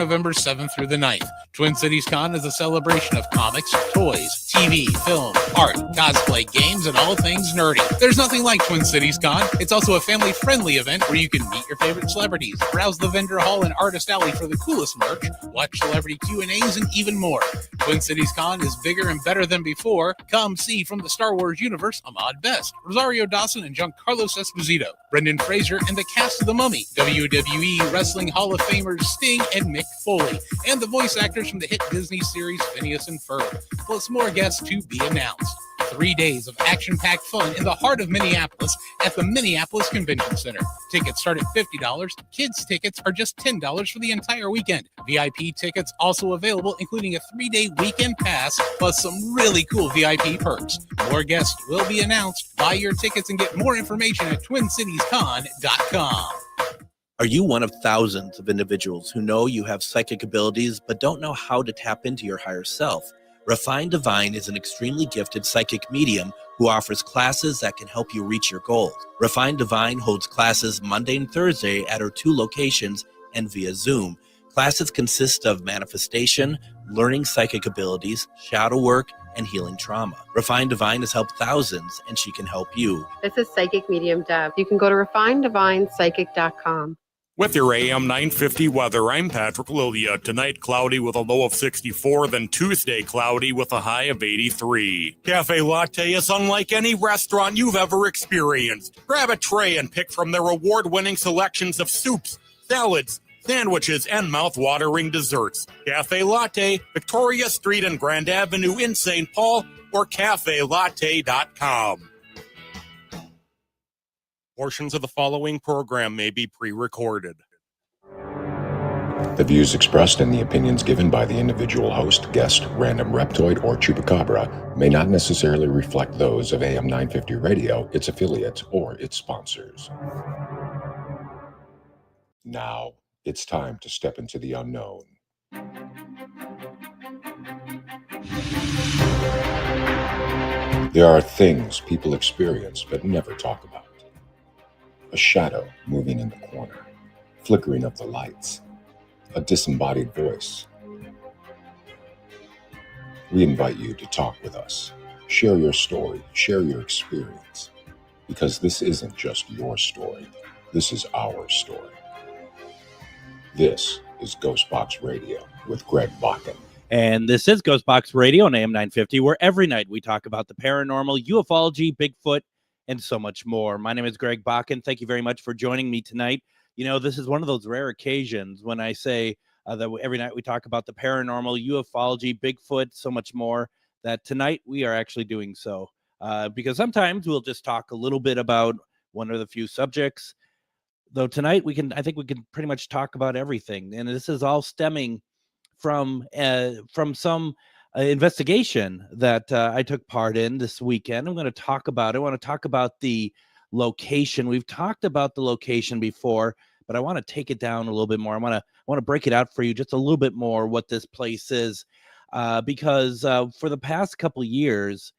November 7th through the 9th. Twin Cities Con is a celebration of comics, toys, TV, film, art, cosplay, games, and all things nerdy. There's nothing like Twin Cities Con. It's also a family-friendly event where you can meet your favorite celebrities, browse the vendor hall and artist alley for the coolest merch, watch celebrity Q&As, and even more. Twin Cities Con is bigger and better than before. Come see from the Star Wars universe Ahmad Best, Rosario Dawson and Giancarlo Esposito, Brendan Fraser and the cast of The Mummy, WWE Wrestling Hall of Famers Sting and Mick Foley, and the voice actors from the hit Disney series Phineas and Ferb, plus more guests to be announced. 3 days of action-packed fun in the heart of Minneapolis at the Minneapolis Convention Center. Tickets start at $50. Kids tickets are just $10 for the entire weekend. VIP tickets also available, including a 3-day weekend pass, plus some really cool VIP perks. More guests will be announced. Buy your tickets and get more information at TwinCitiesCon.com. Are you one of thousands of individuals who know you have psychic abilities but don't know how to tap into your higher self? Refined Divine is an extremely gifted psychic medium who offers classes that can help you reach your goals. Refined Divine holds classes Monday and Thursday at her 2 locations and via Zoom. Classes consist of manifestation, learning psychic abilities, shadow work, and healing trauma. Refined Divine has helped thousands, and she can help you. This is Psychic Medium Deb. You can go to refineddivinepsychic.com. With your AM 950 weather, I'm Patrick Lilia. Tonight, cloudy with a low of 64, then Tuesday, cloudy with a high of 83. Cafe Latte is unlike any restaurant you've ever experienced. Grab a tray and pick from their award-winning selections of soups, salads, sandwiches, and mouth-watering desserts. Cafe Latte, Victoria Street and Grand Avenue in St. Paul, or cafelatte.com. Portions of the following program may be pre-recorded. The views expressed and the opinions given by the individual host, guest, random reptoid, or chupacabra may not necessarily reflect those of AM 950 Radio, its affiliates, or its sponsors. Now, it's time to step into the unknown. There are things people experience but never talk about. A shadow moving in the corner, flickering of the lights, a disembodied voice. We invite you to talk with us. Share your story, share your experience, because this isn't just your story. This is our story. This is GhostBox Radio with Greg Bakun. And this is GhostBox Radio on AM 950, where every night we talk about the paranormal, ufology, Bigfoot, and so much more. My name is Greg Bakun. Thank you very much for joining me tonight. You know, this is one of those rare occasions when I say that every night we talk about the paranormal, ufology, Bigfoot, so much more, that tonight we are actually doing so. Because sometimes we'll just talk a little bit about one of the few subjects. Though tonight I think we can pretty much talk about everything. And this is all stemming from some investigation that I took part in this weekend. I'm going to talk about it. I want to talk about the location. We've talked about the location before, but I want to take it down a little bit more. I want to break it out for you just a little bit more what this place is, because for the past couple of years,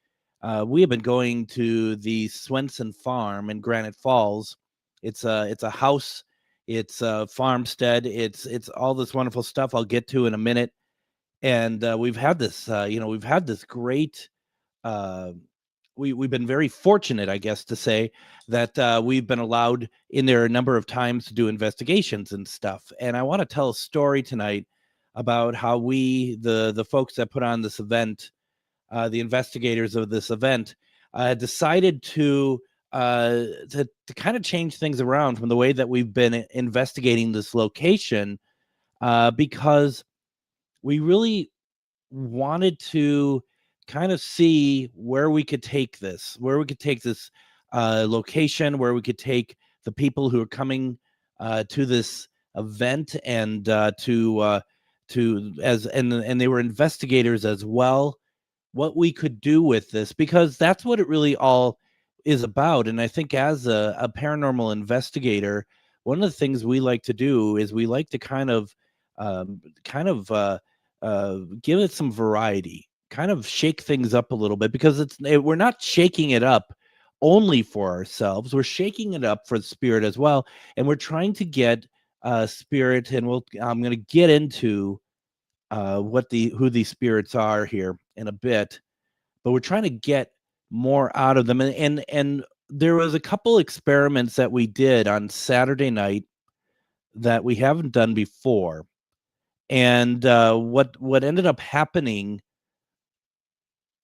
we have been going to the Swensson Farm in Granite Falls. It's a house. It's a farmstead. It's all this wonderful stuff I'll get to in a minute. And we've had this, we've had this great, we've been very fortunate, I guess, to say that we've been allowed in there a number of times to do investigations and stuff. And I want to tell a story tonight about how we, the folks that put on this event, the investigators of this event, decided to kind of change things around from the way that we've been investigating this location, because we really wanted to kind of see where we could take this location, where we could take the people who are coming to this event, and and they were investigators as well, what we could do with this, because that's what it really all is about. And I think as a paranormal investigator, one of the things we like to do is we like to kind of give it some variety, kind of shake things up a little bit, because we're not shaking it up only for ourselves. We're shaking it up for the spirit as well. And we're trying to get spirit, and I'm going to get into who these spirits are here in a bit, but we're trying to get more out of them. And there was a couple experiments that we did on Saturday night that we haven't done before. And what ended up happening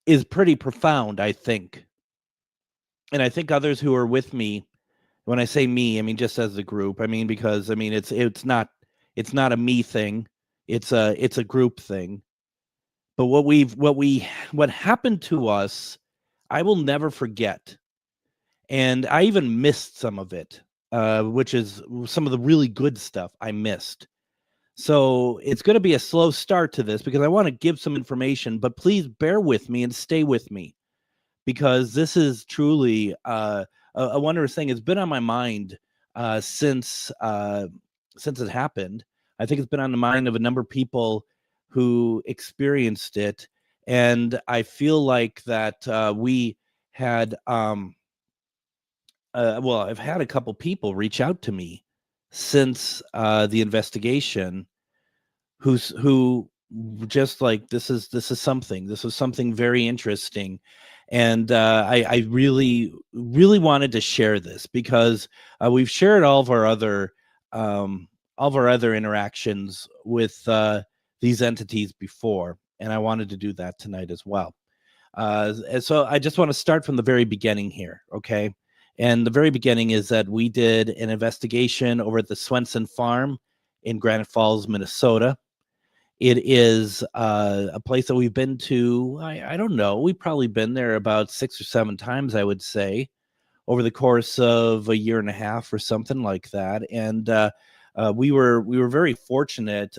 is pretty profound, I think. And I think others who are with me, when I say me, I mean just as a group. I mean because it's not a me thing. It's a group thing. But what happened to us, I will never forget. And I even missed some of it, which is some of the really good stuff I missed. So it's going to be a slow start to this because I want to give some information, but please bear with me and stay with me because this is truly a wondrous thing. It's been on my mind since it happened. I think it's been on the mind of a number of people who experienced it, and I feel like that we had I've had a couple people reach out to me since the investigation who just like this is something very interesting, and I really wanted to share this because we've shared all of our other interactions with these entities before, and I wanted to do that tonight as well. And so I just want to start from the very beginning here, okay? And the very beginning is that we did an investigation over at the Swensson Farm in Granite Falls, Minnesota. It is a place that we've been to, I don't know, we've probably been there about 6 or 7 times, I would say, over the course of a year and a half or something like that. And we were very fortunate.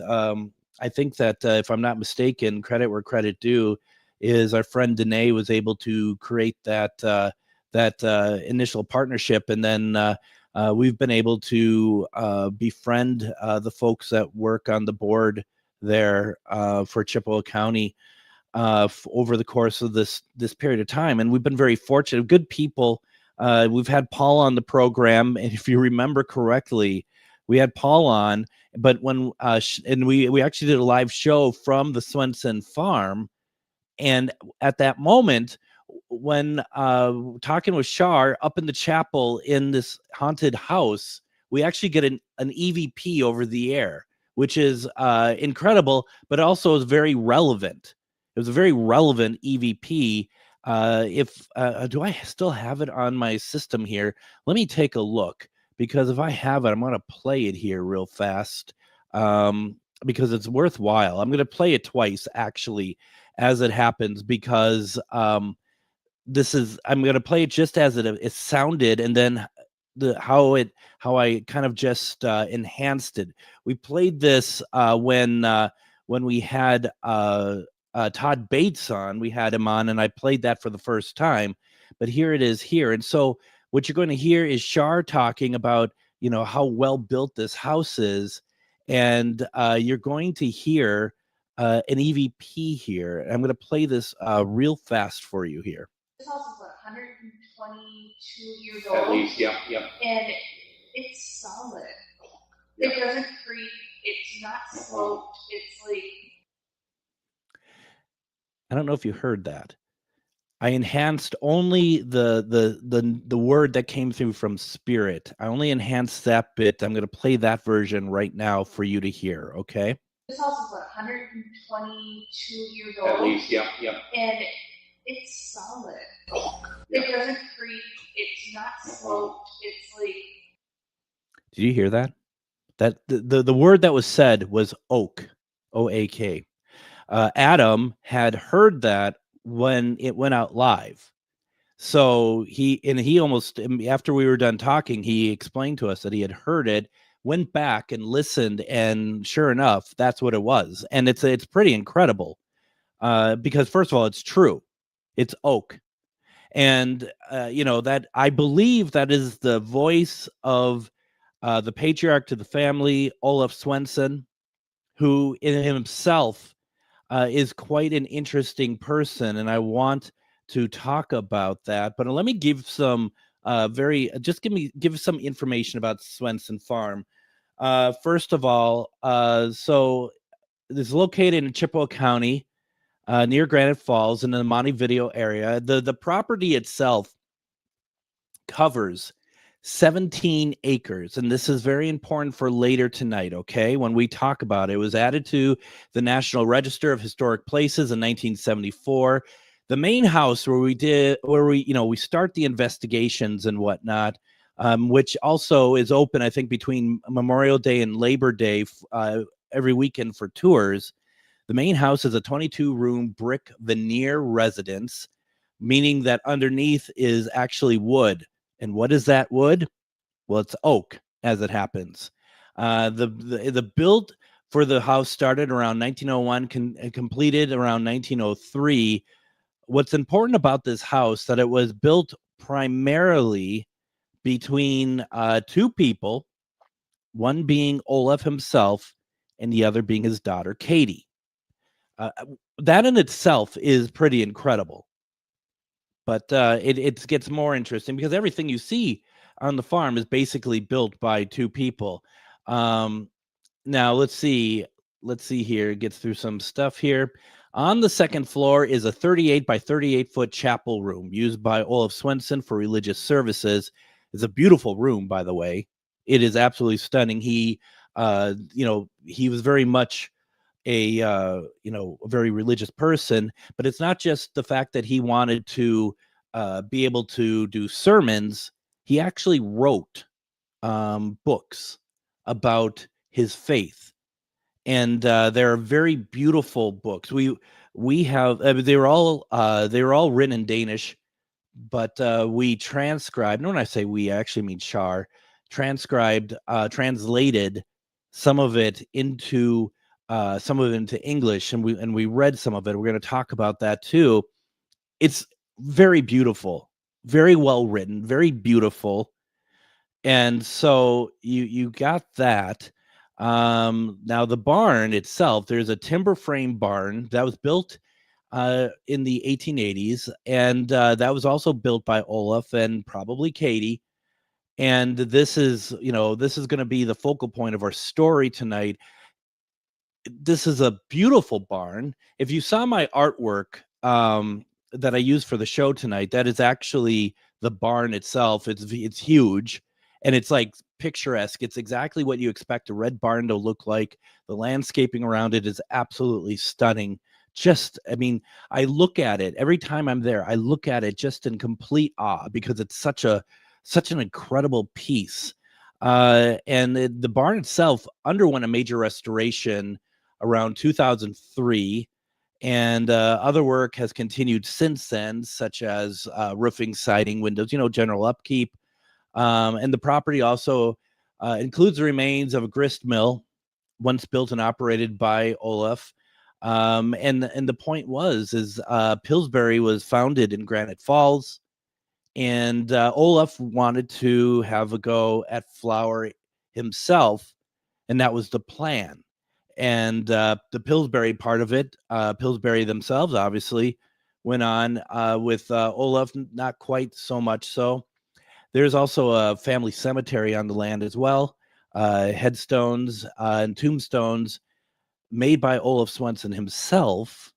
I think that if I'm not mistaken, credit where credit due, is our friend Danae was able to create that initial partnership, and then we've been able to befriend the folks that work on the board there for Chippewa County over the course of this period of time, and we've been very fortunate. Good people. We've had Paul on the program, and if you remember correctly, we had Paul on, but when and we actually did a live show from the Swensson Farm. And at that moment, when talking with Shar up in the chapel in this haunted house, we actually get an EVP over the air, which is incredible, but also is very relevant. It was a very relevant EVP. Do I still have it on my system here? Let me take a look, because if I have it, I'm going to play it here real fast because it's worthwhile. I'm going to play it twice, actually, as it happens, because I'm going to play it just as it sounded, and then how I kind of just enhanced it. We played this when we had Todd Bates on. We had him on, and I played that for the first time. But here it is here, and so what you're going to hear is Shar talking about how well built this house is, and you're going to hear an EVP here. I'm going to play this real fast for you here. This house is 122 years old. At least, yep. And it's solid. Yep. It doesn't creak. It's not sloped. It's like, I don't know if you heard that. I enhanced only the word that came through from Spirit. I only enhanced that bit. I'm going to play that version right now for you to hear, okay? this house is 122 years old. At least, yep. And it's solid. Yep. It doesn't creak. It's not sloped. It's like. Did you hear that? That the word that was said was oak, O-A-K. Adam had heard that when it went out live. So he almost, after we were done talking, he explained to us that he had heard it, went back and listened, and sure enough, that's what it was. And it's pretty incredible because first of all, it's true. It's oak. And, that I believe that is the voice of the patriarch to the family, Olaf Swensson, who in himself is quite an interesting person. And I want to talk about that. But let me give some give some information about Swensson Farm. First of all, so it's located in Chippewa County, near Granite Falls in the Montevideo area. The property itself covers 17 acres, and this is very important for later tonight, okay? When we talk about it, it was added to the National Register of Historic Places in 1974. The main house where we start the investigations and whatnot, which also is open, I think, between Memorial Day and Labor Day every weekend for tours. The main house is a 22-room brick veneer residence, meaning that underneath is actually wood. And what is that wood? Well, it's oak, as it happens. The build for the house started around 1901, completed around 1903. What's important about this house that it was built primarily between two people, one being Olaf himself and the other being his daughter, Katie. That in itself is pretty incredible. But it gets more interesting because everything you see on the farm is basically built by two people. Now let's see here. It gets through some stuff here. On the second floor is a 38 by 38 foot chapel room used by Olaf Swensson for religious services. It's a beautiful room, by the way. It is absolutely stunning. He was very much a very religious person, but it's not just the fact that he wanted to be able to do sermons. He actually wrote books about his faith, and they're very beautiful books. We have they were all written in Danish, but we transcribed. And when I say we, I actually mean Shar transcribed, translated some of it into English, and we read some of it. We're going to talk about that too. It's very beautiful, very well written, very beautiful. And so you got that. Now the barn itself, there's a timber frame barn that was built in the 1880s, and that was also built by Olaf and probably Katie. And this is going to be the focal point of our story tonight. This is a beautiful barn. If you saw my artwork that I used for the show tonight, that is actually the barn itself. It's huge, and it's like picturesque. It's exactly what you expect a red barn to look like. The landscaping around it is absolutely stunning. I look at it every time I'm there. I look at it just in complete awe because it's such an incredible piece. And the barn itself underwent a major restoration around 2003, and other work has continued since then, such as roofing, siding, windows, general upkeep. And the property also includes the remains of a grist mill, once built and operated by Olaf. And the point is Pillsbury was founded in Granite Falls, and Olaf wanted to have a go at flour himself, and that was the plan. And the Pillsbury part of it, Pillsbury themselves obviously went on with Olaf, not quite so much so. There's also a family cemetery on the land as well, headstones and tombstones made by Olaf Swensson himself.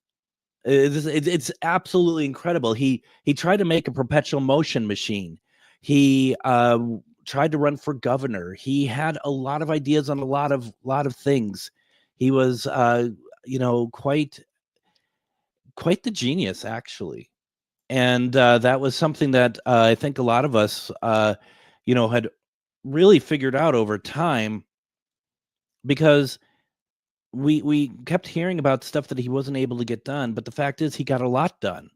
It's absolutely incredible. He tried to make a perpetual motion machine. He tried to run for governor. He had a lot of ideas on a lot of things. He was quite the genius, actually. And that was something that I think a lot of us had really figured out over time, because we kept hearing about stuff that he wasn't able to get done, but the fact is he got a lot done.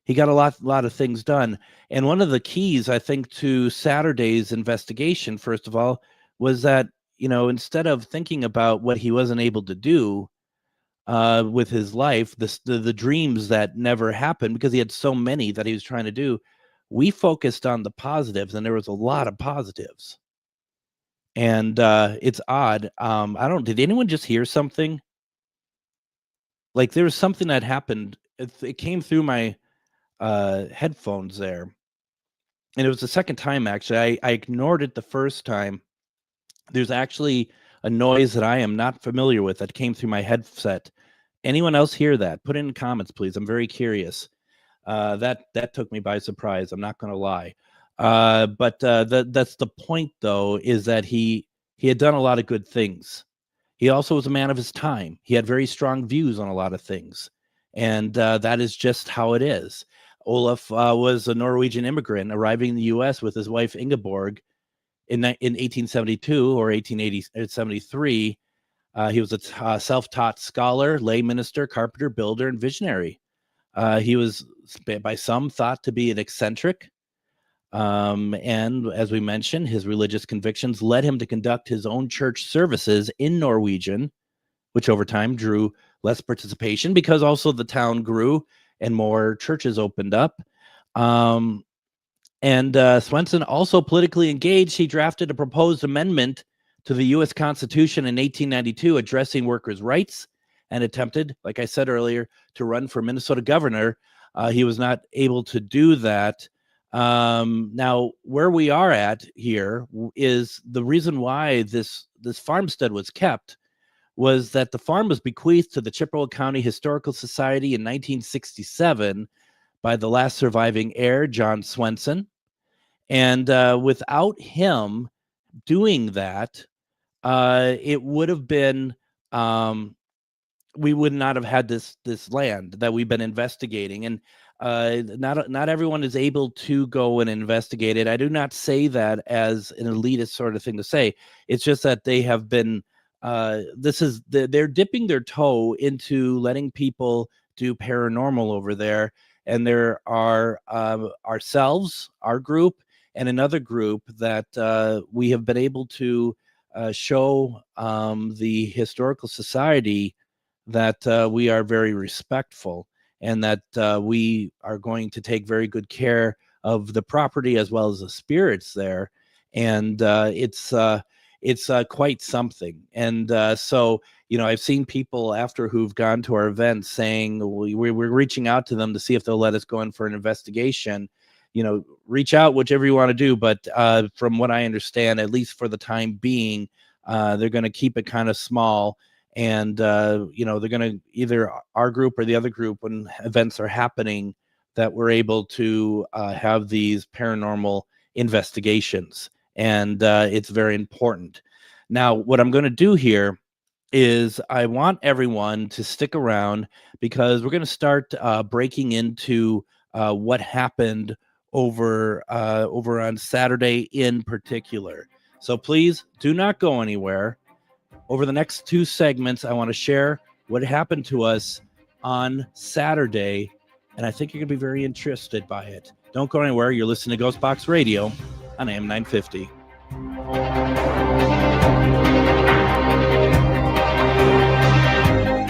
He got a lot of things done. And one of the keys, I think, to Saturday's investigation, first of all, was that, instead of thinking about what he wasn't able to do with his life, the dreams that never happened, because he had so many that he was trying to do, we focused on the positives, and there was a lot of positives. And it's odd. Did anyone just hear something? Like there was something that happened. It came through my headphones there. And it was the second time, actually. I ignored it the first time. There's actually a noise that I am not familiar with that came through my headset. Anyone else hear that? Put it in the comments, please. I'm very curious. That took me by surprise. I'm not going to lie. But that's the point, though, is that he had done a lot of good things. He also was a man of his time. He had very strong views on a lot of things. And that is just how it is. Olaf was a Norwegian immigrant arriving in the U.S. with his wife Ingeborg in 1872 or 1873. He was a self-taught scholar, lay minister, carpenter, builder, and visionary. He was by some thought to be an eccentric. And as we mentioned, his religious convictions led him to conduct his own church services in Norwegian, which over time drew less participation because also the town grew and more churches opened up. And Swensson also politically engaged. He drafted a proposed amendment to the U.S. Constitution in 1892 addressing workers' rights and attempted, like I said earlier, to run for Minnesota governor. He was not able to do that. Now, where we are at here is the reason why this farmstead was kept was that the farm was bequeathed to the Chippewa County Historical Society in 1967 by the last surviving heir, John Swensson. And without him doing that, it would have been, we would not have had this land that we've been investigating. And not everyone is able to go and investigate it. I do not say that as an elitist sort of thing to say. It's just that they have been, they're dipping their toe into letting people do paranormal over there. And there are ourselves, our group, and another group that we have been able to show the Historical Society that we are very respectful and that we are going to take very good care of the property as well as the spirits there. And it's quite something. And so, I've seen people after who've gone to our events saying we're reaching out to them to see if they'll let us go in for an investigation. Reach out, whichever you want to do. But from what I understand, at least for the time being, they're going to keep it kind of small. And, they're going to either our group or the other group, when events are happening, that we're able to have these paranormal investigations. And it's very important. Now, what I'm going to do here is I want everyone to stick around because we're going to start breaking into what happened over on Saturday in particular. So please do not go anywhere. Over the next two segments, I want to share what happened to us on Saturday, and I think you're going to be very interested by it. Don't go anywhere. You're listening to GhostBox Radio on AM 950.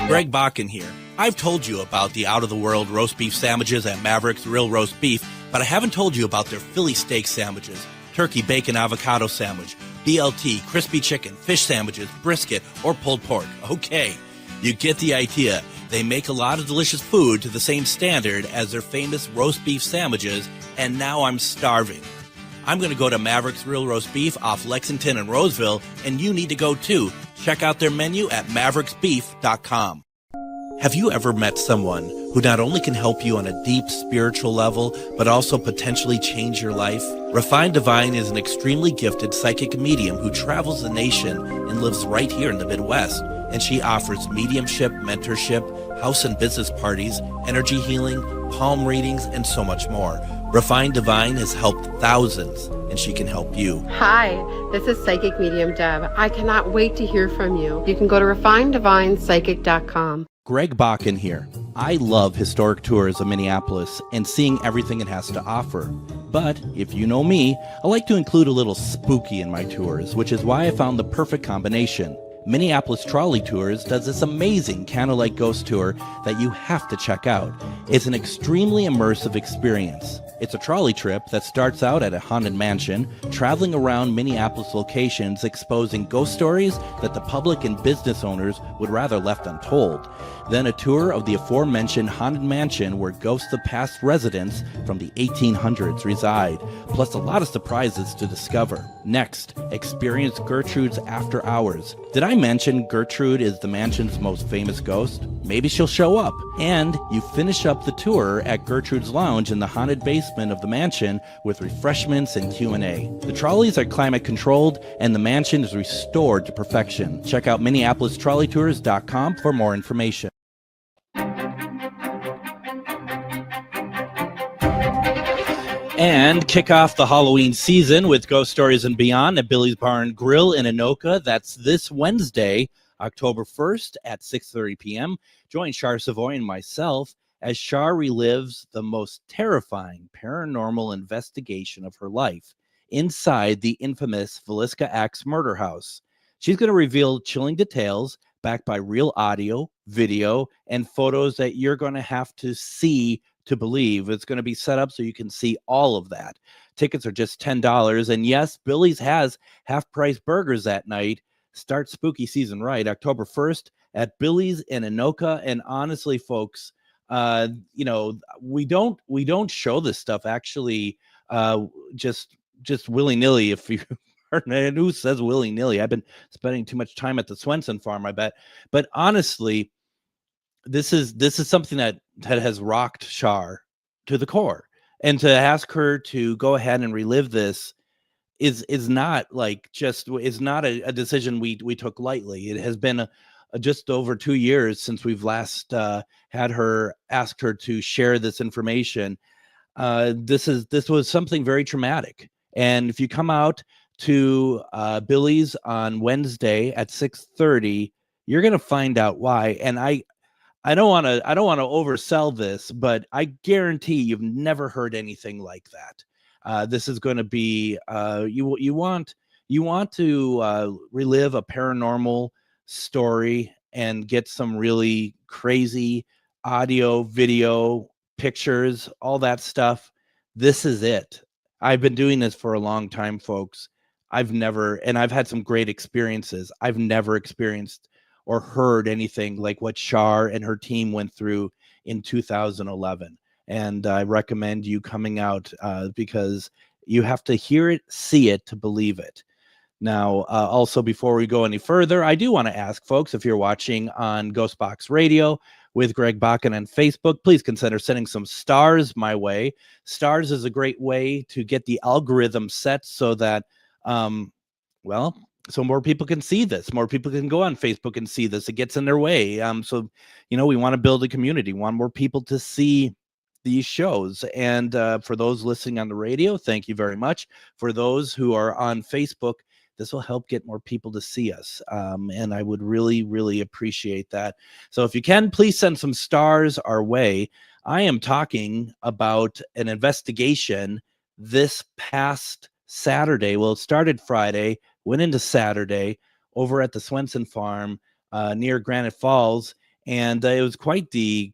Greg Bakun here. I've told you about the out-of-the-world roast beef sandwiches at Maverick's Real Roast Beef, but I haven't told you about their Philly steak sandwiches, turkey, bacon, avocado sandwich, BLT, crispy chicken, fish sandwiches, brisket, or pulled pork. Okay, you get the idea. They make a lot of delicious food to the same standard as their famous roast beef sandwiches, and now I'm starving. I'm going to go to Maverick's Real Roast Beef off Lexington and Roseville, and you need to go too. Check out their menu at mavericksbeef.com. Have you ever met someone who not only can help you on a deep spiritual level, but also potentially change your life? Refined Divine is an extremely gifted psychic medium who travels the nation and lives right here in the Midwest. And she offers mediumship, mentorship, house and business parties, energy healing, palm readings, and so much more. Refined Divine has helped thousands, and she can help you. Hi, this is Psychic Medium Deb. I cannot wait to hear from you. You can go to refineddivinepsychic.com. Greg Bakun here. I love historic tours of Minneapolis and seeing everything it has to offer. But if you know me, I like to include a little spooky in my tours, which is why I found the perfect combination. Minneapolis Trolley Tours does this amazing candlelight ghost tour that you have to check out. It's an extremely immersive experience. It's a trolley trip that starts out at a haunted mansion, traveling around Minneapolis locations exposing ghost stories that the public and business owners would rather left untold. Then a tour of the aforementioned haunted mansion where ghosts of past residents from the 1800s reside, plus a lot of surprises to discover. Next, experience Gertrude's After Hours. Did I mention Gertrude is the mansion's most famous ghost? Maybe she'll show up. And you finish up the tour at Gertrude's Lounge in the haunted basement of the mansion with refreshments and Q&A. The trolleys are climate controlled and the mansion is restored to perfection. Check out MinneapolisTrolleyTours.com for more information. And kick off the Halloween season with Ghost Stories and Beyond at Billy's Barn Grill in Anoka. That's this Wednesday, October 1st at 6:30 p.m. Join Char Savoy and myself as Char relives the most terrifying paranormal investigation of her life inside the infamous Villisca Axe murder house. She's going to reveal chilling details backed by real audio, video, and photos that you're going to have to see to believe. It's going to be set up so you can see all of that. Tickets are just $10. And yes, Billy's has half-price burgers that night. Start spooky season right, October 1st at Billy's in Anoka. And honestly, folks, we don't show this stuff actually just willy-nilly. If you and who says willy-nilly? I've been spending too much time at the Swensson Farm, I bet. But honestly, this is something that has rocked Char to the core, and to ask her to go ahead and relive this is not a decision we took lightly. It has been just over 2 years since we've last asked her to share this information. This was something very traumatic, and if you come out to Billy's on Wednesday at 6:30, you're gonna find out why. And I don't want to oversell this, but I guarantee you've never heard anything like that. This is going to be you want to relive a paranormal story and get some really crazy audio, video, pictures, all that stuff. This is it. I've been doing this for a long time, folks. I've had some great experiences. I've never experienced or heard anything like what Char and her team went through in 2011. And I recommend you coming out because you have to hear it, see it to believe it. Now, also, before we go any further, I do want to ask folks, if you're watching on GhostBox Radio with Greg Bakun on Facebook, please consider sending some stars my way. Stars is a great way to get the algorithm set so that, so more people can see this. More people can go on Facebook and see this. It gets in their way. So, we want to build a community. We want more people to see these shows. And for those listening on the radio, thank you very much. For those who are on Facebook, this will help get more people to see us. And I would really, really appreciate that. So if you can, please send some stars our way. I am talking about an investigation this past Saturday. Well, it started Friday, went into Saturday over at the Swensson Farm near Granite Falls, and it was quite the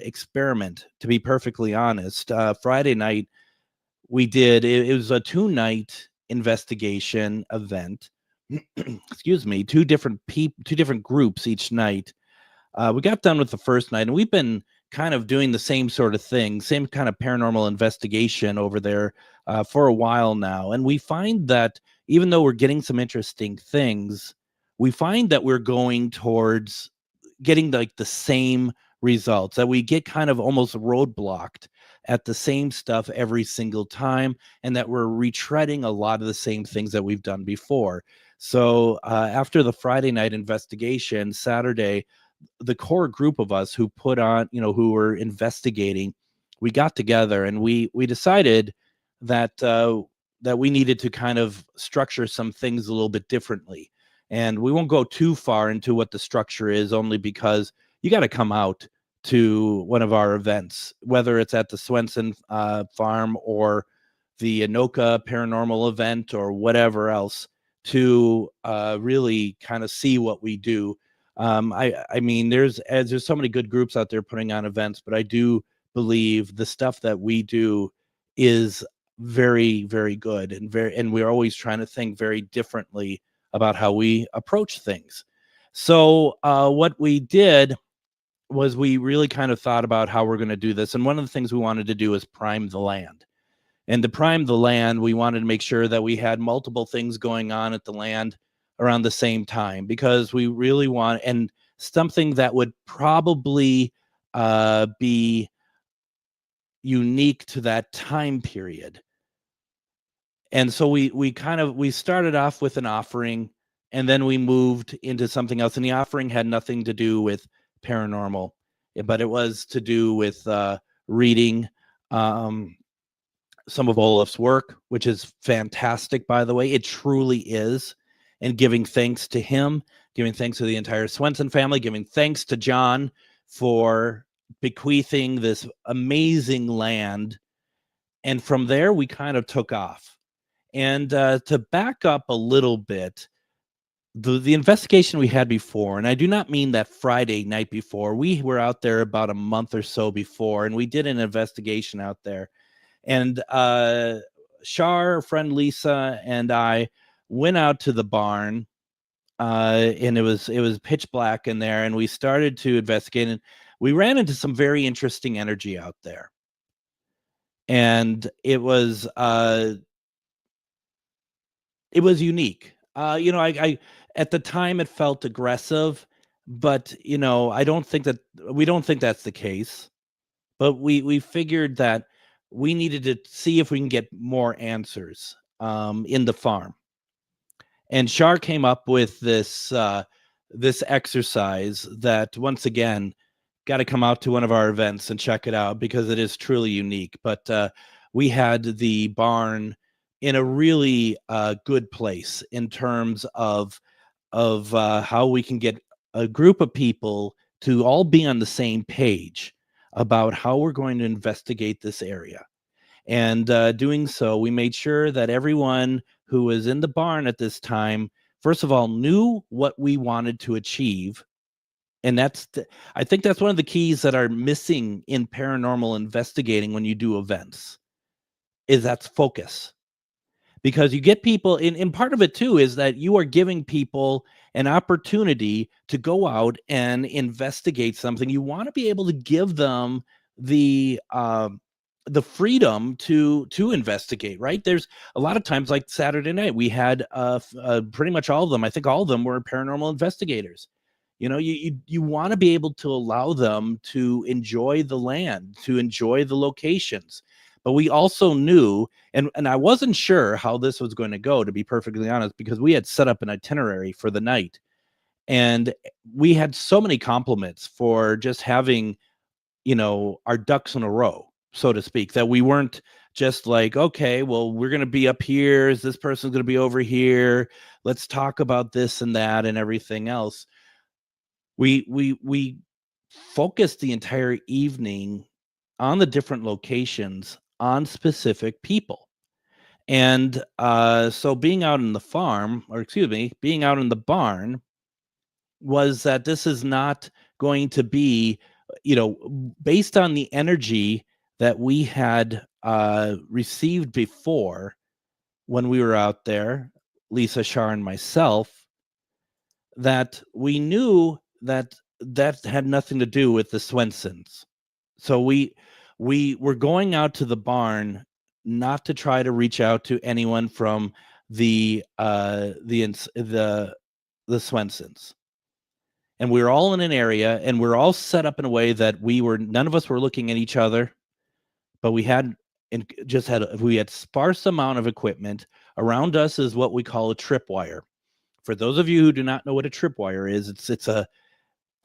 experiment, to be perfectly honest. Friday night we did it was a 2-night investigation event. Excuse me, two different groups each night. We got done with the first night, and we've been kind of doing the same sort of thing, same kind of paranormal investigation over there for a while now. And we find that even though we're getting some interesting things, we find that we're going towards getting like the same results, that we get kind of almost roadblocked at the same stuff every single time, and that we're retreading a lot of the same things that we've done before. So after the Friday night investigation, Saturday, the core group of us who put on, who were investigating, we got together and we decided that we needed to kind of structure some things a little bit differently. And we won't go too far into what the structure is, only because you got to come out to one of our events, whether it's at the Swensson Farm or the Anoka Paranormal event or whatever else, to really kind of see what we do. I mean, there's so many good groups out there putting on events, but I do believe the stuff that we do is very, very good, and we're always trying to think very differently about how we approach things. So what we did was we really kind of thought about how we're going to do this. And one of the things we wanted to do is prime the land. And to prime the land, we wanted to make sure that we had multiple things going on at the land around the same time, because we really want, and something that would probably be unique to that time period. And so we started off with an offering, and then we moved into something else. And the offering had nothing to do with paranormal, but it was to do with reading some of Olaf's work, which is fantastic, by the way. It truly is. And giving thanks to him, giving thanks to the entire Swensson family, giving thanks to John for bequeathing this amazing land. And from there, we kind of took off. And to back up a little bit, the investigation we had before, and I do not mean that Friday night before, we were out there about a month or so before, and we did an investigation out there. And Shar, friend Lisa, and I went out to the barn, and it was pitch black in there, and we started to investigate, and we ran into some very interesting energy out there. And it was unique. I at the time it felt aggressive, but we don't think that's the case. But we figured that we needed to see if we can get more answers in the farm. And Shar came up with this exercise that, once again, got to come out to one of our events and check it out, because it is truly unique. But we had the barn in a really good place in terms of how we can get a group of people to all be on the same page about how we're going to investigate this area. And doing so, we made sure that everyone who was in the barn at this time, first of all, knew what we wanted to achieve. And I think that's one of the keys that are missing in paranormal investigating when you do events, is that's focus. Because you get people in part of it too is that you are giving people an opportunity to go out and investigate something. You want to be able to give them the freedom to investigate, right? There's a lot of times, like Saturday night, we had pretty much all of them. I think all of them were paranormal investigators. You want to be able to allow them to enjoy the land, to enjoy the locations. But we also knew, and I wasn't sure how this was going to go, to be perfectly honest, because we had set up an itinerary for the night. And we had so many compliments for just having, our ducks in a row, so to speak, that we weren't just like, okay, well, we're going to be up here. This person's going to be over here. Let's talk about this and that and everything else. We focused the entire evening on the different locations, on specific people. And so being out in the being out in the barn was that this is not going to be, based on the energy that we had received before when we were out there, Lisa, Shar, and myself, that we knew that had nothing to do with the Swenssons. So we were going out to the barn not to try to reach out to anyone from the Swenssons. And we were all in an area, and we're all set up in a way that none of us were looking at each other, but we had sparse amount of equipment. Around us is what we call a tripwire. For those of you who do not know what a tripwire is, it's a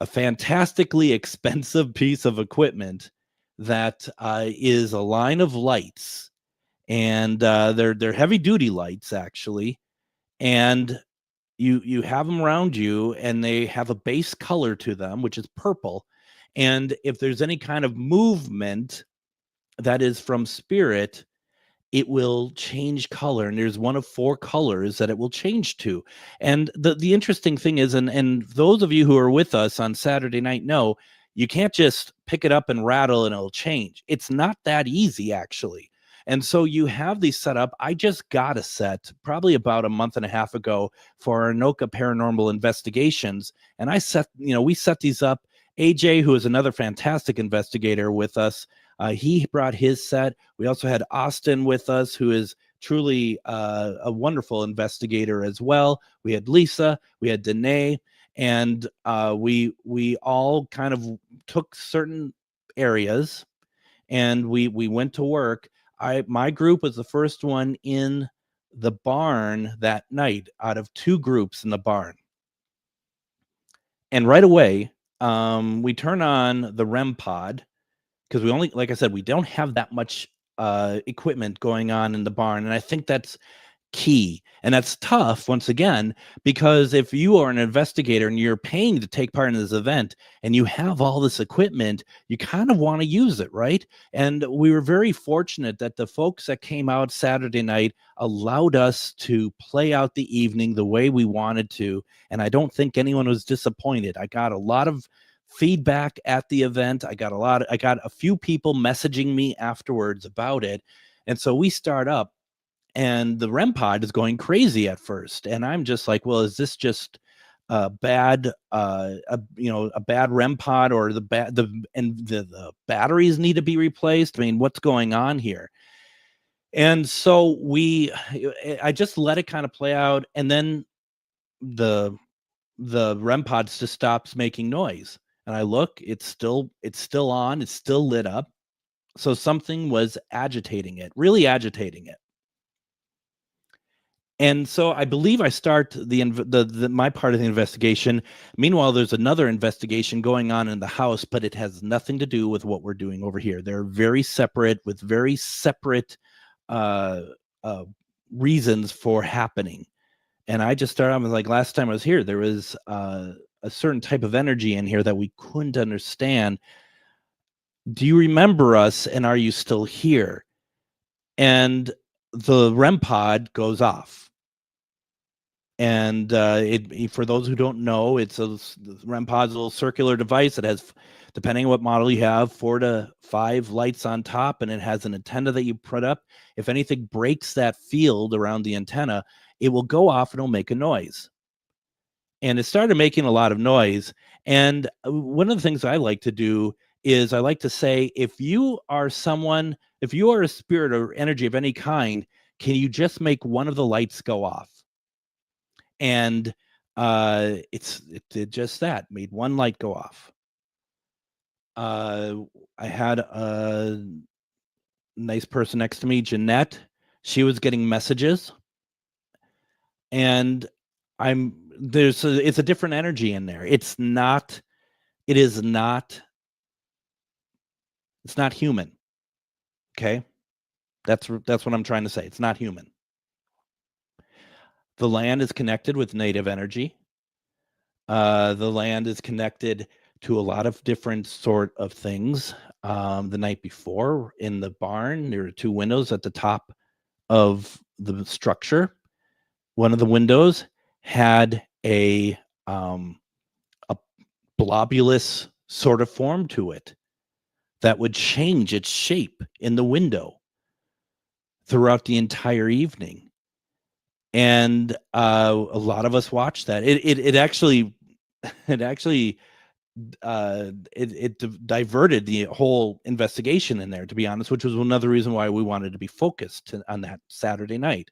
fantastically expensive piece of equipment that is a line of lights, and they're heavy duty lights, actually, and you have them around you, and they have a base color to them, which is purple. And if there's any kind of movement that is from spirit, it will change color. And there's one of 4 colors that it will change to. And the interesting thing is, and those of you who are with us on Saturday night know, you can't just pick it up and rattle and it'll change. It's not that easy, actually. And so you have these set up. I just got a set probably about a month and a half ago for Anoka Paranormal Investigations. And we set these up. AJ, who is another fantastic investigator with us, he brought his set. We also had Austin with us, who is truly a wonderful investigator as well. We had Lisa, we had Danae, and we all kind of took certain areas and we went to work. My group was the first one in the barn that night out of 2 groups in the barn. And right away, we turn on the REM pod because we only, like I said, we don't have that much equipment going on in the barn. And I think that's key. And that's tough, once again, because if you are an investigator and you're paying to take part in this event and you have all this equipment, you kind of want to use it, right? And we were very fortunate that the folks that came out Saturday night allowed us to play out the evening the way we wanted to. And I don't think anyone was disappointed. I got a lot of feedback at the event. I got a few people messaging me afterwards about it. And so we start up, and the REM pod is going crazy at first. And I'm just like, well, is this just a bad REM pod, or the batteries need to be replaced? I mean, what's going on here? And so I just let it kind of play out. And then the REM pod just stops making noise. And I look, it's still on, it's still lit up. So something was really agitating it. And so I believe I start my part of the investigation. Meanwhile, there's another investigation going on in the house, but it has nothing to do with what we're doing over here. They're very separate, with very separate reasons for happening. And I just started, I was like, last time I was here, there was a certain type of energy in here that we couldn't understand. Do you remember us, and are you still here? And the REM pod goes off. And for those who don't know, the REM pod's a little circular device. It has, depending on what model you have, 4 to 5 lights on top, and it has an antenna that you put up. If anything breaks that field around the antenna, it will go off and it'll make a noise. And it started making a lot of noise. And one of the things I like to do is I like to say, if you are a spirit or energy of any kind, can you just make one of the lights go off? And it did just that, made one light go off. I had a nice person next to me, Jeanette. She was getting messages, and it's a different energy in there. It's not human. Okay, that's what I'm trying to say. It's not human. The land is connected with native energy. The land is connected to a lot of different sort of things. The night before in the barn, there were 2 windows at the top of the structure. One of the windows had a blobulous sort of form to it that would change its shape in the window throughout the entire evening. And a lot of us watched that. It actually diverted the whole investigation in there, to be honest, which was another reason why we wanted to be focused on that Saturday night.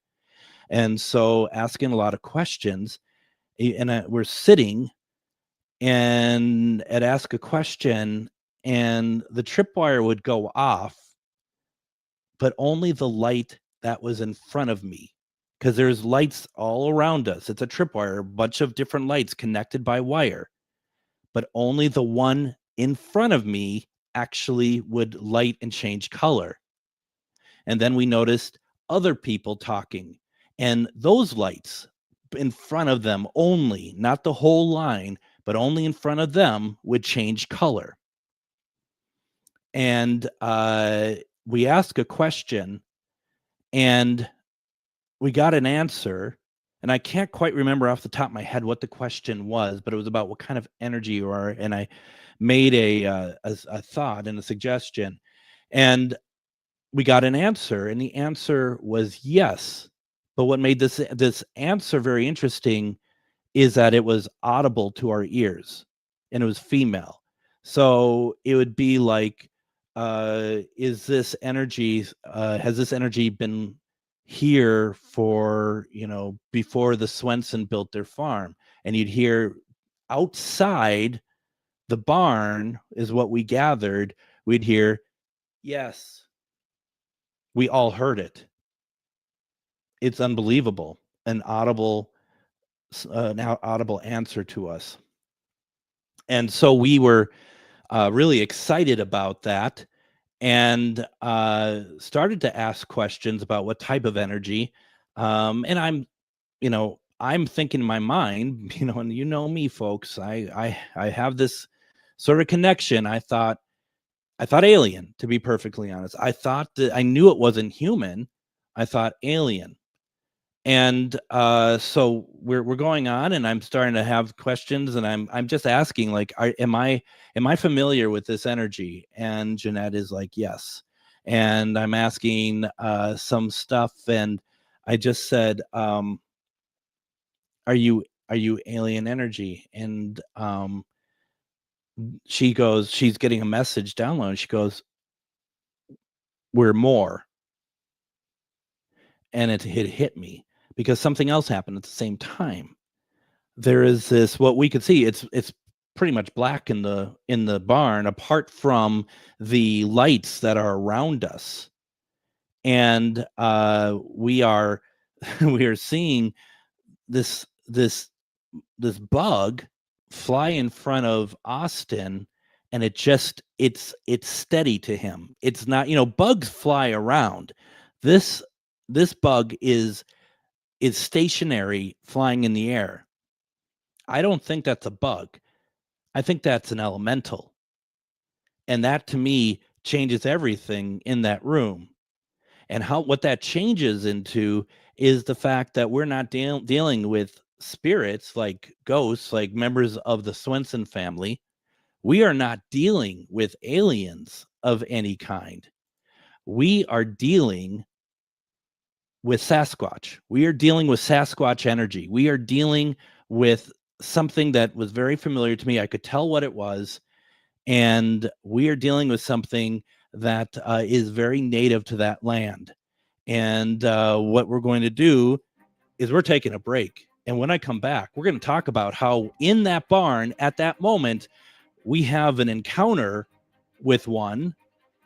And so asking a lot of questions, and we're sitting, and I'd ask a question, and the tripwire would go off, but only the light that was in front of me. Because there's lights all around us. It's a tripwire, a bunch of different lights connected by wire. But only the one in front of me actually would light and change color. And then we noticed other people talking. And those lights in front of them only, not the whole line, but only in front of them would change color. And we asked a question, and we got an answer, and I can't quite remember off the top of my head what the question was, but it was about what kind of energy you are. And I made a thought and a suggestion. And we got an answer, and the answer was yes. But what made this answer very interesting is that it was audible to our ears, and it was female. So it would be like, is this energy, has this energy been here for, before the Swensson built their farm? And you'd hear outside the barn, is what we gathered, we'd hear, yes. We all heard it. It's unbelievable. An audible answer to us. And so we were really excited about that, and started to ask questions about what type of energy. And I'm thinking in my mind, and me, folks, I have this sort of connection. I thought alien, to be perfectly honest. I thought that I knew it wasn't human. I thought alien. And so we're going on, and I'm starting to have questions, and I'm just asking, like, am I familiar with this energy? And Jeanette is like, yes. And I'm asking some stuff, and I just said, are you alien energy? And she goes, she's getting a message download. She goes, we're more. And it hit me, because something else happened at the same time. There is this, what we could see, it's pretty much black in the barn, apart from the lights that are around us. And we are seeing this bug fly in front of Austin, and it's steady to him. It's not, bugs fly around. This bug is stationary, flying in the air. I don't think that's a bug. I think that's an elemental. And that, to me, changes everything in that room. And what that changes into is the fact that we're not dealing with spirits like ghosts, like members of the Swensson family. We are not dealing with aliens of any kind. We are dealing with Sasquatch. We are dealing with Sasquatch energy. We are dealing with something that was very familiar to me. I could tell what it was. And we are dealing with something that is very native to that land. And what we're going to do is we're taking a break. And when I come back, we're going to talk about how in that barn at that moment, we have an encounter with one,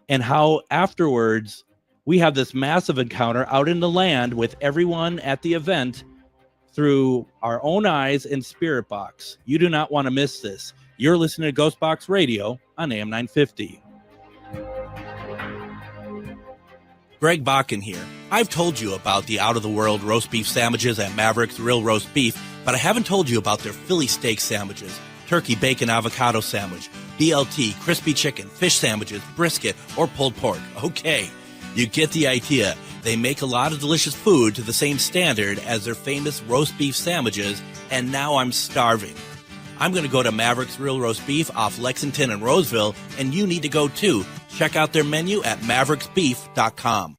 and how afterwards we have this massive encounter out in the land with everyone at the event through our own eyes and spirit box. You do not want to miss this. You're listening to GhostBox Radio on AM 950. Greg Bakun here. I've told you about the out-of-the-world roast beef sandwiches at Maverick's Real Roast Beef, but I haven't told you about their Philly steak sandwiches, turkey bacon avocado sandwich, BLT, crispy chicken, fish sandwiches, brisket, or pulled pork. Okay, you get the idea. They make a lot of delicious food to the same standard as their famous roast beef sandwiches, and now I'm starving. I'm going to go to Maverick's Real Roast Beef off Lexington and Roseville, and you need to go too. Check out their menu at mavericksbeef.com.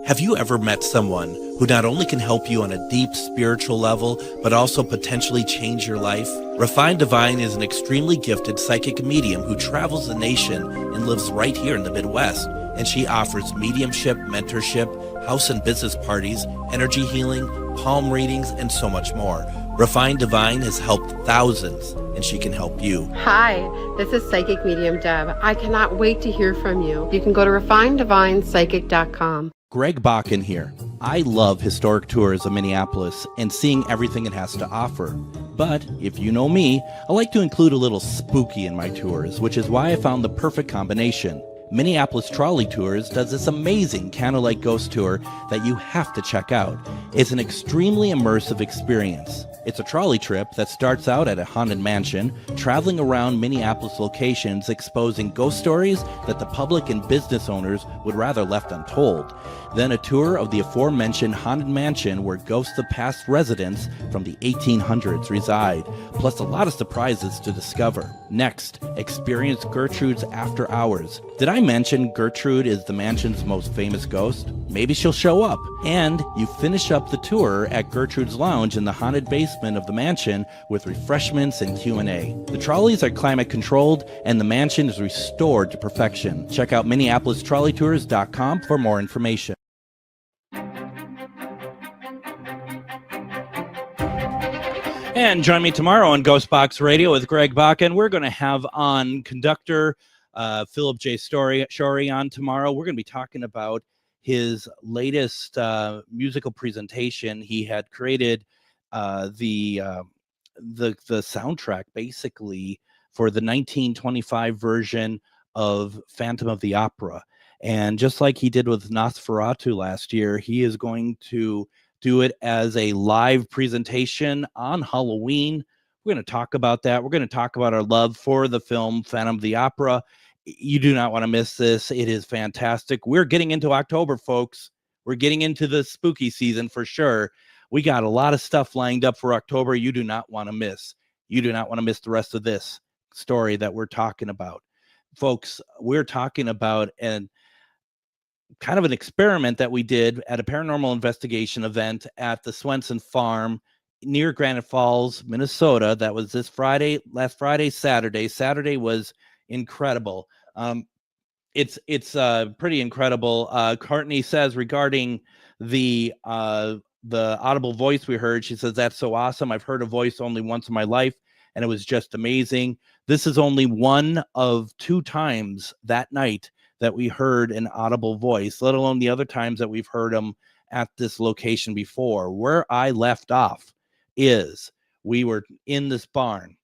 Have you ever met someone who not only can help you on a deep spiritual level, but also potentially change your life? Refined Divine is an extremely gifted psychic medium who travels the nation and lives right here in the Midwest. And she offers mediumship, mentorship, house and business parties, energy healing, palm readings, and so much more. Refined Divine has helped thousands, and she can help you. Hi, this is Psychic Medium Deb. I cannot wait to hear from you. You can go to refineddivinepsychic.com. Greg Bakun here. I love historic tours of Minneapolis and seeing everything it has to offer. But if you know me, I like to include a little spooky in my tours, which is why I found the perfect combination. Minneapolis Trolley Tours does this amazing candlelight ghost tour that you have to check out. It's an extremely immersive experience. It's a trolley trip that starts out at a haunted mansion, traveling around Minneapolis locations exposing ghost stories that the public and business owners would rather left untold. Then a tour of the aforementioned haunted mansion where ghosts of past residents from the 1800s reside, plus a lot of surprises to discover. Next, experience Gertrude's After Hours, Did I mention Gertrude is the mansion's most famous ghost? Maybe she'll show up. And you finish up the tour at Gertrude's Lounge in the haunted basement of the mansion with refreshments and Q&A. The trolleys are climate controlled and the mansion is restored to perfection. Check out MinneapolisTrolleyTours.com for more information. And join me tomorrow on GhostBox Radio with Greg Bakun. We're going to have on conductor Philip J. Shorey on tomorrow. We're going to be talking about his latest musical presentation. He had created the soundtrack basically for the 1925 version of Phantom of the Opera. And just like he did with Nosferatu last year, he is going to do it as a live presentation on Halloween. We're going to talk about that. We're going to talk about our love for the film Phantom of the Opera. You do not want to miss this. It is fantastic. We're getting into October, folks. We're getting into the spooky season for sure. We got a lot of stuff lined up for October you do not want to miss. You do not want to miss the rest of this story that we're talking about. Folks, we're talking about kind of an experiment that we did at a paranormal investigation event at the Swensson Farm near Granite Falls, Minnesota. That was last Friday, Saturday. Saturday was incredible. It's pretty incredible. Courtney says regarding the audible voice we heard, she says, that's so awesome. I've heard a voice only once in my life, and it was just amazing. This is only one of 2 times that night that we heard an audible voice, let alone the other times that we've heard them at this location before. Where I left off is we were in this barn.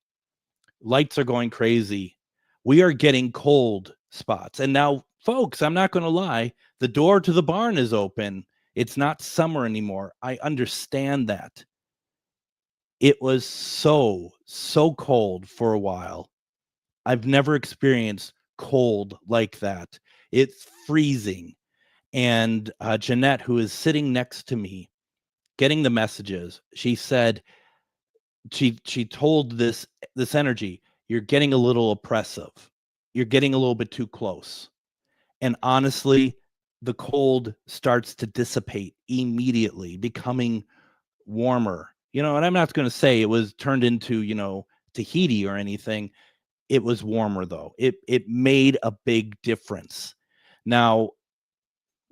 Lights are going crazy. We are getting cold spots. And now, folks, I'm not going to lie, the door to the barn is open. It's not summer anymore. I understand that. It was so cold for a while. I've never experienced cold like that. It's freezing. And Jeanette, who is sitting next to me, getting the messages, she said, she told this energy, you're getting a little oppressive. You're getting a little bit too close. And honestly, the cold starts to dissipate immediately, becoming warmer. And I'm not going to say it was turned into, Tahiti or anything. It was warmer, though. It made a big difference. Now,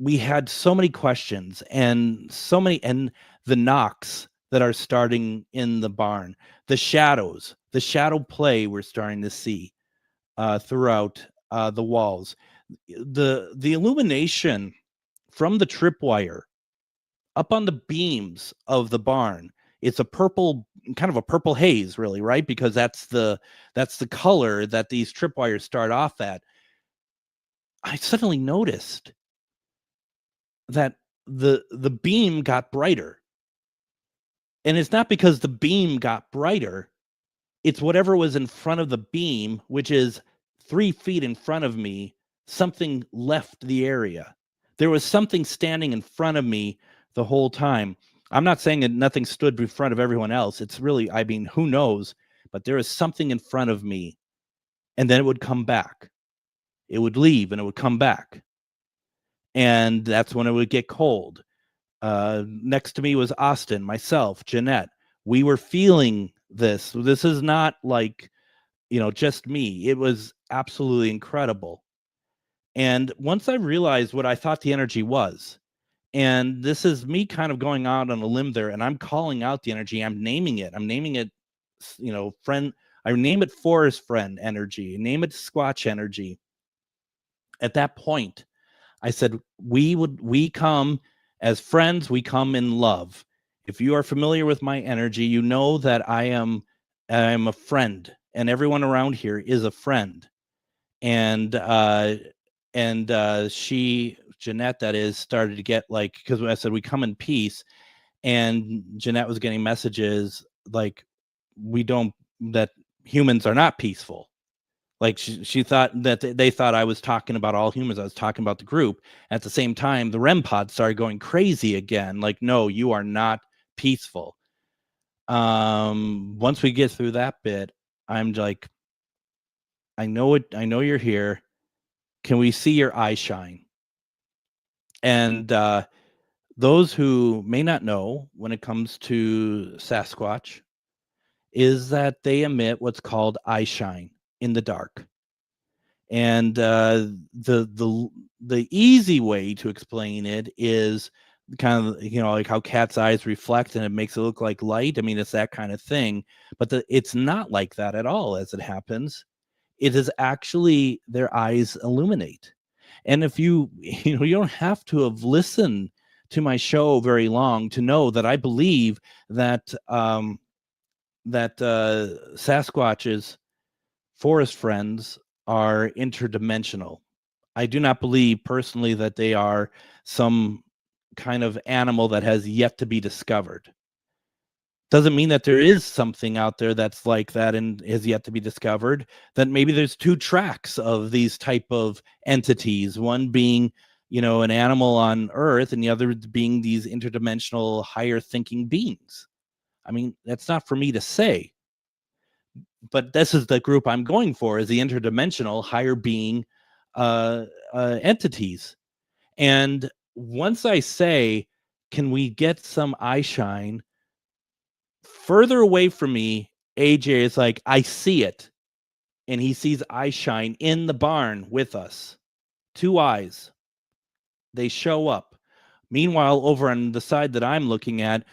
we had so many questions and the knocks that are starting in the barn, the shadow play we're starting to see throughout the walls, the illumination from the tripwire up on the beams of the barn. It's a purple, kind of a purple haze, really, right? Because that's the color that these tripwires start off at. I suddenly noticed that the beam got brighter. And it's not because the beam got brighter. It's whatever was in front of the beam, which is 3 feet in front of me, something left the area. There was something standing in front of me the whole time. I'm not saying that nothing stood in front of everyone else. It's really, who knows? But there is something in front of me. And then it would come back. It would leave and it would come back. And that's when it would get cold. Next to me was Austin, myself, Jeanette. We were feeling this. This is not like, just me. It was absolutely incredible. And once I realized what I thought the energy was, and this is me kind of going out on a limb there, and I'm calling out the energy. I'm naming it. Friend. I name it forest friend energy. Name it Squatch energy. At that point, I said, we come as friends. We come in love. If you are familiar with my energy, you know that I am a friend, and everyone around here is a friend. And Jeanette, that is, started to get because I said we come in peace, and Jeanette was getting messages like that humans are not peaceful. Like she thought that they thought I was talking about all humans. I was talking about the group. At the same time, the REM pod started going crazy again. Like, no, you are not peaceful. Once we get through that bit, I'm like, I know it. I know you're here. can we see your eye shine? And those who may not know, when it comes to Sasquatch, is that they emit what's called eye shine in the dark. And the easy way to explain it is kind of, like how cat's eyes reflect and it makes it look like light. I mean, it's that kind of thing, but it's not like that at all. As it happens, it is actually their eyes illuminate. And if you don't have to have listened to my show very long to know that I believe that Sasquatch's forest friends are interdimensional. I do not believe personally that they are some kind of animal that has yet to be discovered. Doesn't mean that there is something out there that's like that and is yet to be discovered. That maybe there's two tracks of these type of entities, one being, an animal on Earth and the other being these interdimensional higher thinking beings. I mean, that's not for me to say. But this is the group I'm going for, is the interdimensional higher being entities. And once I say, can we get some eye shine? Further away from me, AJ is like, I see it. And he sees eye shine in the barn with us. 2 eyes. They show up. Meanwhile, over on the side that I'm looking at,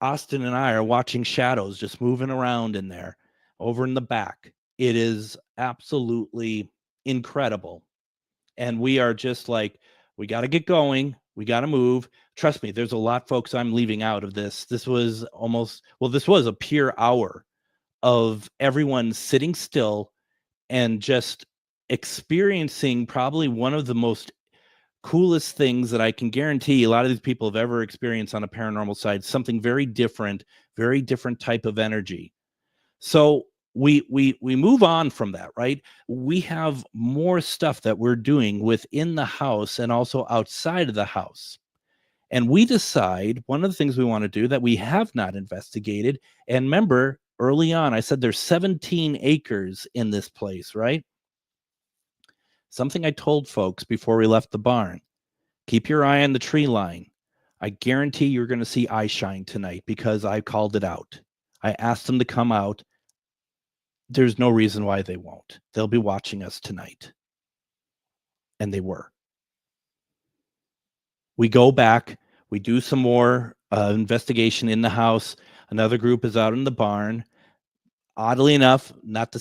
Austin and I are watching shadows just moving around in there. Over in the back. It is absolutely incredible. And we are just like, we got to get going. We got to move. Trust me, there's a lot, folks, I'm leaving out of this. This was a pure hour of everyone sitting still and just experiencing probably one of the most coolest things that I can guarantee a lot of these people have ever experienced on a paranormal side. Something very different type of energy. So we move on from that, right? We have more stuff that we're doing within the house and also outside of the house. And we decide one of the things we want to do that we have not investigated. And remember, early on, I said there's 17 acres in this place, right? Something I told folks before we left the barn. Keep your eye on the tree line. I guarantee you're going to see eye shine tonight because I called it out. I asked them to come out. There's no reason why they won't. They'll be watching us tonight. And they were. We go back. We do some more investigation in the house. Another group is out in the barn. Oddly enough, not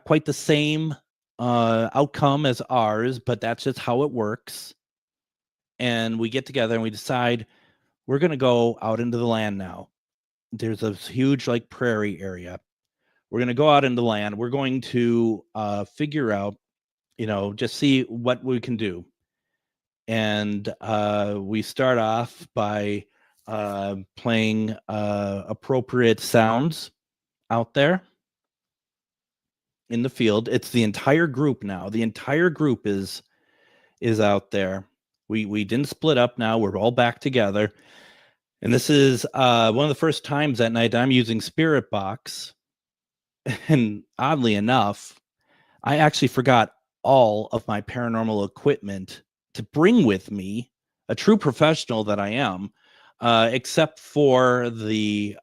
quite the same outcome as ours, but that's just how it works. And we get together and we decide we're going to go out into the land now. There's a huge prairie area. We're going to go out into the land. We're going to figure out, just see what we can do. And we start off by playing appropriate sounds out there in the field. It's the entire group now. The entire group is out there. We didn't split up now. We're all back together. And this is one of the first times that night I'm using Spirit Box. And oddly enough, I actually forgot all of my paranormal equipment to bring with me, a true professional that I am, except for the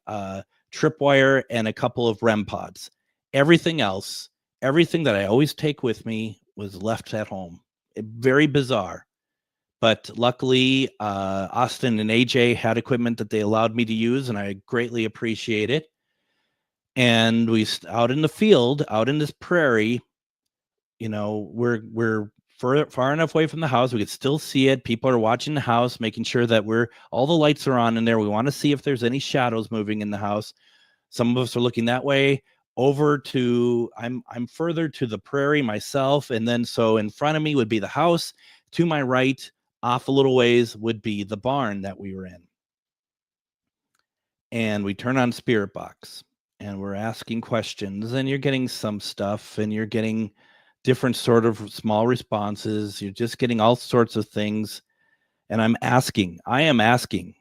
tripwire and a couple of REM pods. Everything else, everything that I always take with me was left at home. Very bizarre. But luckily, Austin and AJ had equipment that they allowed me to use, and I greatly appreciate it. And we out in the field, out in this prairie, we're far enough away from the house. We could still see it. People are watching the house, making sure that all the lights are on in there. We want to see if there's any shadows moving in the house. Some of us are looking that way. Over to I'm further to the prairie myself, and then so in front of me would be the house. To my right, off a little ways, would be the barn that we were in. And we turn on Spirit Box. And we're asking questions, and you're getting some stuff, and you're getting different sort of small responses. You're just getting all sorts of things. And I am asking,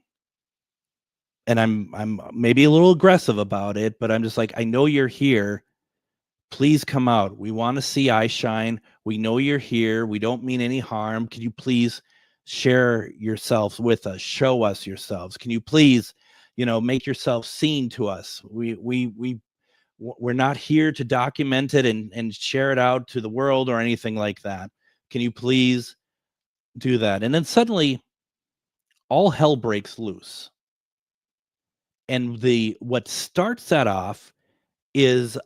and I'm maybe a little aggressive about it, but I'm just like, I know you're here. please come out. We want to see eye shine. We know you're here. We don't mean any harm. Can you please share yourselves with us? Show us yourselves. Can you please, make yourself seen to us? We're not here to document it and share it out to the world or anything like that. Can you please do that? And then suddenly all hell breaks loose. And what starts that off is,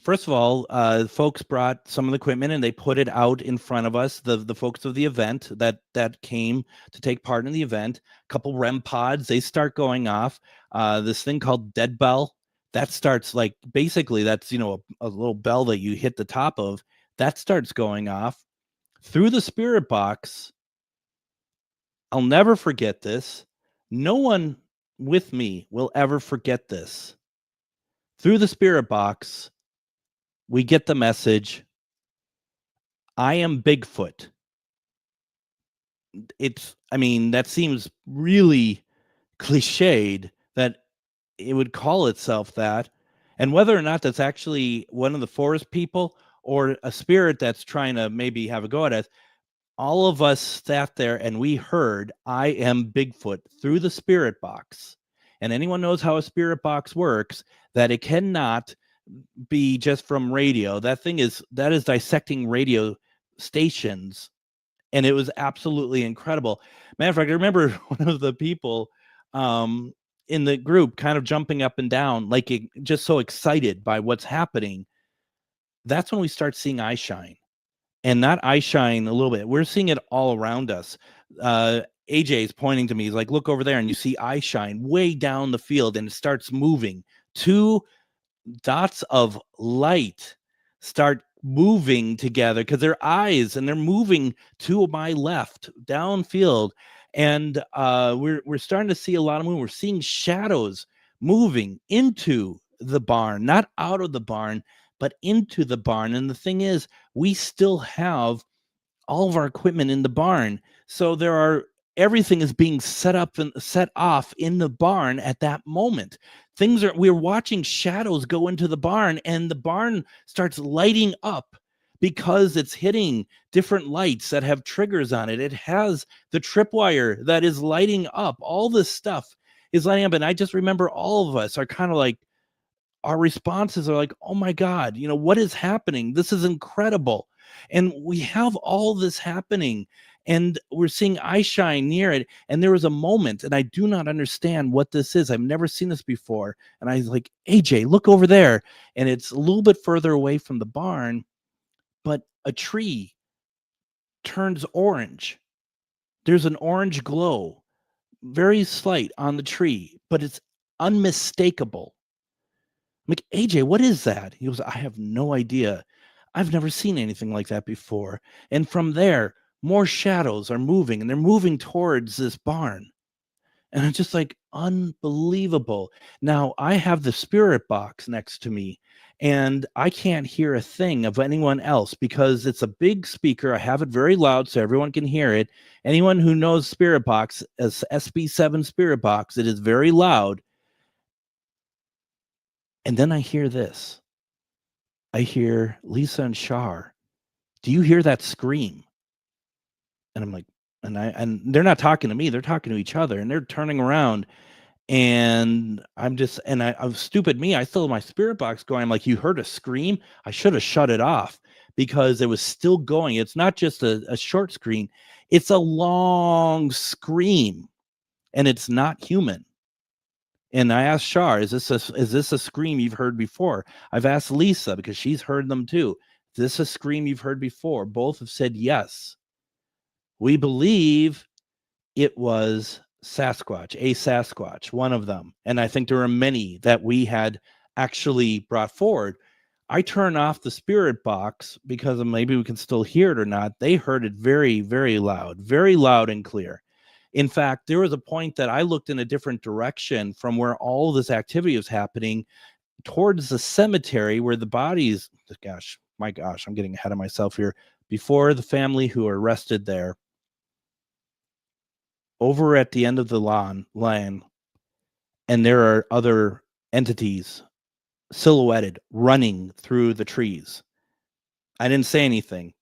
first of all, folks brought some of the equipment and they put it out in front of us, the folks of the event that came to take part in the event. A couple REM pods, they start going off. This thing called dead bell, that starts, like, basically that's, a little bell that you hit the top of, that starts going off through the spirit box. I'll never forget this. No one with me will ever forget this. Through the spirit box, we get the message, I am Bigfoot. That seems really cliched that it would call itself that. And whether or not that's actually one of the forest people or a spirit that's trying to maybe have a go at us, all of us sat there and we heard, I am Bigfoot, through the spirit box. And anyone knows how a spirit box works, that it cannot be just from radio. That is dissecting radio stations. And it was absolutely incredible. Matter of fact, I remember one of the people in the group kind of jumping up and down, like just so excited by what's happening. That's when we start seeing eye shine. And not eye shine a little bit. We're seeing it all around us. AJ's pointing to me. He's like, look over there. And you see eye shine way down the field and it starts moving. 2 dots of light start moving together because they're eyes and they're moving to my left downfield. And we're starting to see a lot of movement. We're seeing shadows moving into the barn, not out of the barn, but into the barn. And the thing is, we still have all of our equipment in the barn. So everything is being set up and set off in the barn at that moment. We're watching shadows go into the barn, and the barn starts lighting up because it's hitting different lights that have triggers on it. It has the tripwire that is lighting up. All this stuff is lighting up. And I just remember all of us are kind of like, our responses are like, oh my God, what is happening? This is incredible. And we have all this happening and we're seeing eye shine near it. And there was a moment, and I do not understand what this is. I've never seen this before. And I was like, AJ, look over there. And it's a little bit further away from the barn, but a tree turns orange. There's an orange glow, very slight on the tree, but it's unmistakable. I'm like, AJ, what is that? He goes, I have no idea. I've never seen anything like that before. And from there, more shadows are moving, and they're moving towards this barn. And it's just like unbelievable. Now, I have the spirit box next to me, and I can't hear a thing of anyone else because it's a big speaker. I have it very loud so everyone can hear it. Anyone who knows spirit box as SB7 spirit box, it is very loud. And then I hear this. I hear Lisa and Shar. Do you hear that scream? And I'm like, and they're not talking to me. They're talking to each other, and they're turning around. And I'm just, and I'm stupid me. I still have my spirit box going. I'm like, you heard a scream? I should have shut it off because it was still going. It's not just a short scream. It's a long scream, and it's not human. And I asked Shar, is this a scream you've heard before? I've asked Lisa because she's heard them too. Is this a scream you've heard before? Both have said yes. We believe it was a Sasquatch, one of them. And I think there are many that we had actually brought forward. I turn off the spirit box because maybe we can still hear it or not. They heard it very, very loud and clear. In fact, there was a point that I looked in a different direction from where all this activity was happening towards the cemetery where the bodies, I'm getting ahead of myself here, before the family who are arrested there. Over at the end of the land, and there are other entities silhouetted running through the trees. I didn't say anything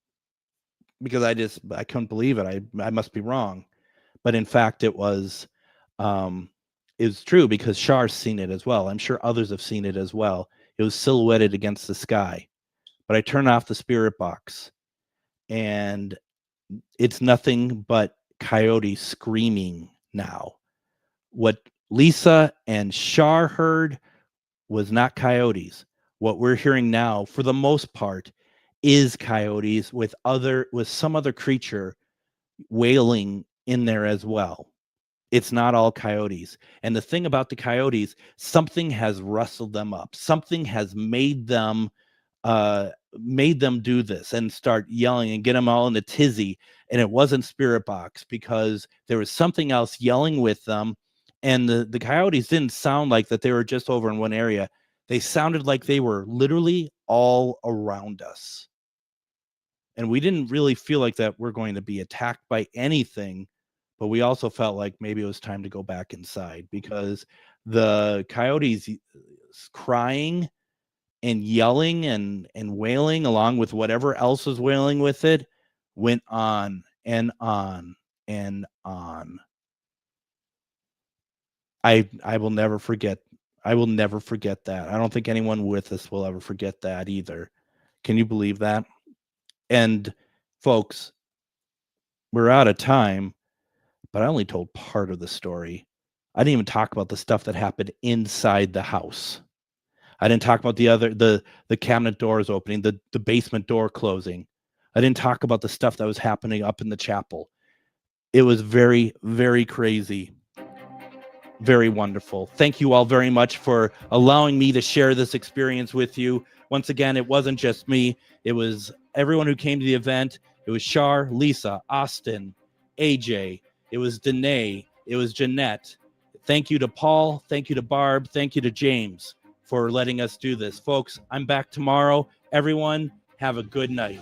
because I couldn't believe it. I must be wrong. But in fact, it was true because Char's seen it as well. I'm sure others have seen it as well. It was silhouetted against the sky. But I turned off the spirit box, and it's nothing but coyotes screaming now. What Lisa and Char heard was not coyotes. What we're hearing now, for the most part, is coyotes with some other creature wailing in there as well. It's not all coyotes. And the thing about the coyotes, something has rustled them up. Something has made them do this and start yelling and get them all in a tizzy. And it wasn't spirit box, because there was something else yelling with them. And the coyotes didn't sound like that they were just over in one area. They sounded like they were literally all around us. And we didn't really feel like that we're going to be attacked by anything, but we also felt like maybe it was time to go back inside, because the coyotes crying and yelling and wailing, along with whatever else was wailing with it, went on and on and on. I will never forget. I will never forget that. I don't think anyone with us will ever forget that either. Can you believe that? And folks, we're out of time, but I only told part of the story. I didn't even talk about the stuff that happened inside the house. I didn't talk about the cabinet doors opening, the basement door closing. I didn't talk about the stuff that was happening up in the chapel. It was very, very crazy. Very wonderful. Thank you all very much for allowing me to share this experience with you. Once again, it wasn't just me. It was everyone who came to the event. It was Char, Lisa, Austin, AJ. It was Danae. It was Jeanette. Thank you to Paul. Thank you to Barb. Thank you to James for letting us do this. Folks, I'm back tomorrow. Everyone, have a good night.